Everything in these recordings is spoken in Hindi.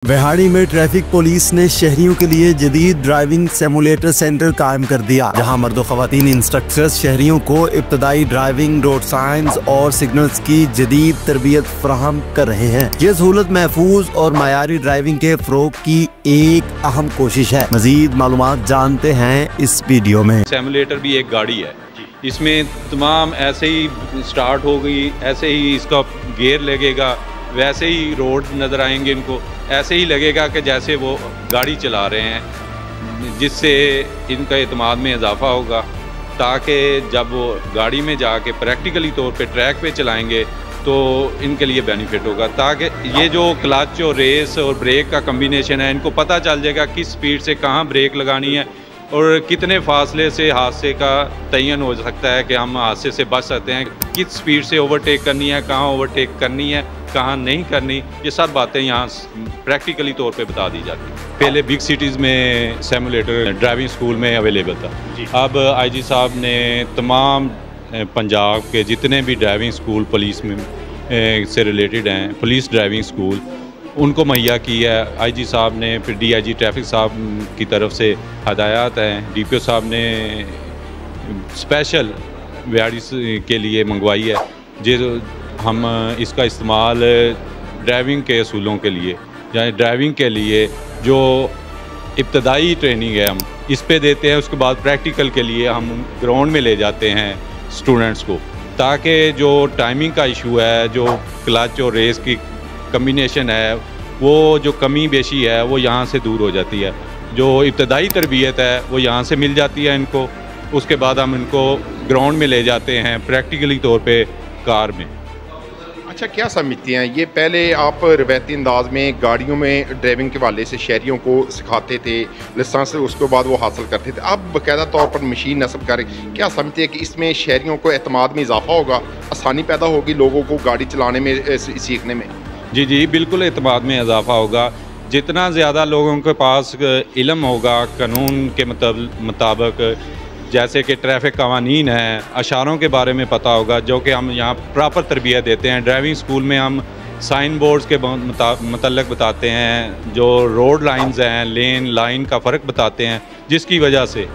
विहाड़ी में ट्रैफिक पुलिस ने शहरियों के लिए जदीद ड्राइविंग सिमुलेटर सेंटर कायम कर दिया, जहां मर्द व खवातीन इंस्ट्रक्टर्स शहरियों को इब्तदाई ड्राइविंग, रोड साइंस और सिग्नल्स की जदीद तरबियत फराहम कर रहे हैं। ये सहूलत महफूज और मयारी ड्राइविंग के फ़रोग की एक अहम कोशिश है। मजीद मालूमात जानते हैं इस वीडियो में। सिमुलेटर भी एक गाड़ी है, इसमें तमाम ऐसे ही स्टार्ट हो गई, ऐसे ही इसका गियर लगेगा, वैसे ही रोड नज़र आएंगे इनको, ऐसे ही लगेगा कि जैसे वो गाड़ी चला रहे हैं, जिससे इनका एतमाद में इजाफा होगा, ताकि जब वो गाड़ी में जाके प्रैक्टिकली तौर पे ट्रैक पे चलाएंगे तो इनके लिए बेनिफिट होगा। ताकि ये जो क्लच और रेस और ब्रेक का कम्बिनेशन है, इनको पता चल जाएगा किस स्पीड से कहाँ ब्रेक लगानी है और कितने फासले से हादसे का तयन हो सकता है कि हम हादसे से बच सकते हैं, किस स्पीड से ओवरटेक करनी है, कहाँ ओवरटेक करनी है, कहाँ नहीं करनी। ये सब बातें यहाँ प्रैक्टिकली तौर पे बता दी जाती हैं। पहले बिग सिटीज़ में सिमुलेटर ड्राइविंग स्कूल में अवेलेबल था। अब आईजी साहब ने तमाम पंजाब के जितने भी ड्राइविंग स्कूल पुलिस में से रिलेटेड हैं, पुलिस ड्राइविंग स्कूल, उनको मुहैया किया है। आईजी साहब ने, फिर डीआईजी ट्रैफिक साहब की तरफ से हदायत हैं, डीपीओ साहब ने स्पेशल विहाड़ी के लिए मंगवाई है। जो हम इसका इस्तेमाल ड्राइविंग के असूलों के लिए, यानी ड्राइविंग के लिए जो इब्तदाई ट्रेनिंग है हम इस पे देते हैं। उसके बाद प्रैक्टिकल के लिए हम ग्राउंड में ले जाते हैं स्टूडेंट्स को, ताकि जो टाइमिंग का इशू है, जो क्लच और रेस की कम्बिनेशन है, वो जो कमी बेशी है वो यहाँ से दूर हो जाती है। जो इब्तदाई तरबियत है वो यहाँ से मिल जाती है इनको। उसके बाद हम इनको ग्राउंड में ले जाते हैं प्रैक्टिकली तौर पे कार में। अच्छा, क्या समझते हैं ये पहले आप रवायती अंदाज में गाड़ियों में ड्राइविंग के हवाले से शहरियों को सिखाते थे, लाइसेंस उसके बाद वो हासिल करते थे, अब बाकायदा तौर पर मशीन नस्ब करें, क्या समझते हैं कि इसमें शहरियों को एतमाद में इजाफा होगा, आसानी पैदा होगी लोगों को गाड़ी चलाने में, सीखने में? जी, बिल्कुल एतमाद में इजाफा होगा। जितना ज़्यादा लोगों के पास इल्म होगा कानून के मुताबिक, जैसे कि ट्रैफिक कवानीन है, अशारों के बारे में पता होगा, जो कि हम यहाँ प्रॉपर तरबियत देते हैं। ड्राइविंग स्कूल में हम साइन बोर्ड्स के मतलब बताते हैं, जो रोड लाइंस हैं, लेन लाइन का फ़र्क बताते हैं, जिसकी वजह से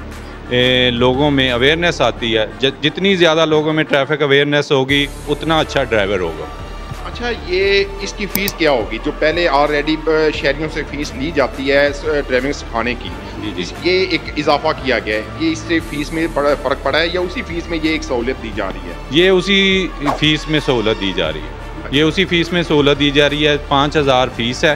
लोगों में अवेयरनेस आती है। जितनी ज़्यादा लोगों में ट्रैफिक अवेयरनेस होगी उतना अच्छा ड्राइवर होगा। अच्छा, ये इसकी फ़ीस क्या होगी जो पहले ऑलरेडी शहरियों से फ़ीस ली जाती है ड्राइविंग सिखाने की? ये एक इजाफा किया गया है, ये इससे फ़ीस में फ़र्क पड़ा है या उसी फ़ीस में ये एक सहूलत दी जा रही है? ये उसी फ़ीस में सहूलत दी जा रही है। ये उसी फ़ीस में सहूलत दी जा रही है। 5000 फ़ीस है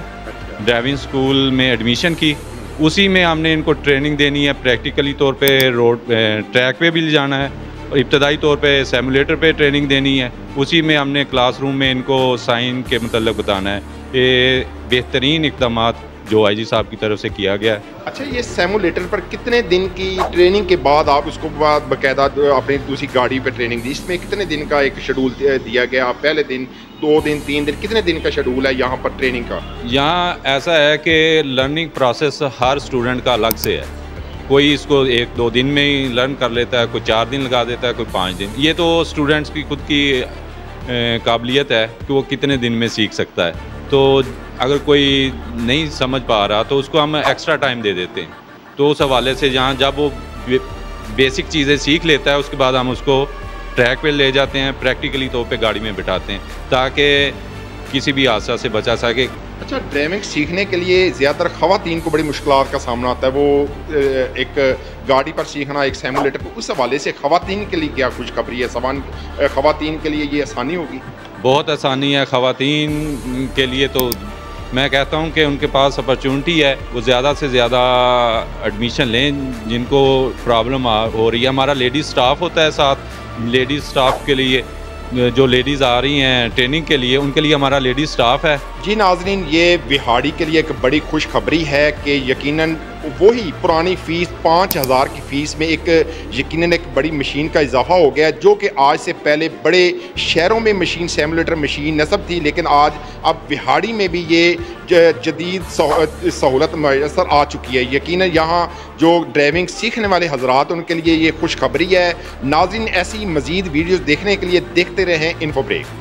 ड्राइविंग स्कूल में एडमिशन की। उसी में हमने इनको ट्रेनिंग देनी है, प्रैक्टिकली तौर पर रोड ट्रैक पर भी ले जाना है और इब्तदाई तौर पे सिमुलेटर पे ट्रेनिंग देनी है। उसी में हमने क्लासरूम में इनको साइन के मतलब बताना है। ये बेहतरीन इक़दामात जो आईजी साहब की तरफ से किया गया है। अच्छा, ये सिमुलेटर पर कितने दिन की ट्रेनिंग के बाद आप उसको बाकायदा अपनी दूसरी गाड़ी पे ट्रेनिंग दी? इसमें कितने दिन का एक शेड्यूल दिया गया? पहले दिन, 2 दिन, 3 दिन, कितने दिन का शेड्यूल है यहाँ पर ट्रेनिंग का? यहाँ ऐसा है कि लर्निंग प्रोसेस हर स्टूडेंट का अलग से है। कोई इसको 1-2 दिन में ही लर्न कर लेता है, कोई 4 दिन लगा देता है, कोई 5 दिन। ये तो स्टूडेंट्स की खुद की काबिलियत है कि वो कितने दिन में सीख सकता है। तो अगर कोई नहीं समझ पा रहा तो उसको हम एक्स्ट्रा टाइम दे देते हैं। तो उस हवाले से जहाँ जब वो बेसिक चीज़ें सीख लेता है, उसके बाद हम उसको ट्रैक पे ले जाते हैं, प्रैक्टिकली तौर पे गाड़ी में बिठाते हैं, ताकि किसी भी हादसा से बचा सके। अच्छा, ड्राइविंग सीखने के लिए ज़्यादातर ख़वातीन को बड़ी मुश्किलात का सामना आता है। वो एक गाड़ी पर सीखना, एक सिमुलेटर पर, उस हवाले से ख़वातीन के लिए क्या खुशखबरी है? ख़वातीन के लिए ये आसानी होगी? बहुत आसानी है ख़वातीन के लिए। तो मैं कहता हूँ कि उनके पास अपॉर्चुनिटी है, वो ज़्यादा से ज़्यादा एडमिशन लें जिनको प्रॉब्लम हो रही है। हमारा लेडीज़ स्टाफ होता है साथ। लेडीज़ स्टाफ के लिए जो लेडीज़ आ रही हैं ट्रेनिंग के लिए, उनके लिए हमारा लेडीज़ स्टाफ है। जी नाज़रीन, ये विहाड़ी के लिए एक बड़ी खुशखबरी है कि यकीनन वही पुरानी फ़ीस 5000 की फ़ीस में यकीनन एक बड़ी मशीन का इजाफा हो गया, जो कि आज से पहले बड़े शहरों में मशीन, सिमुलेटर मशीन नस्ब थी, लेकिन आज अब विहाड़ी में भी ये जदीद सहूलत मैसर आ चुकी है। यकीनन यहाँ जो ड्राइविंग सीखने वाले हजरात उनके लिए ये खुशखबरी है। नाज़रीन, ऐसी मज़ीद वीडियोज़ देखने के लिए देखते रहें इन्फो ब्रेक।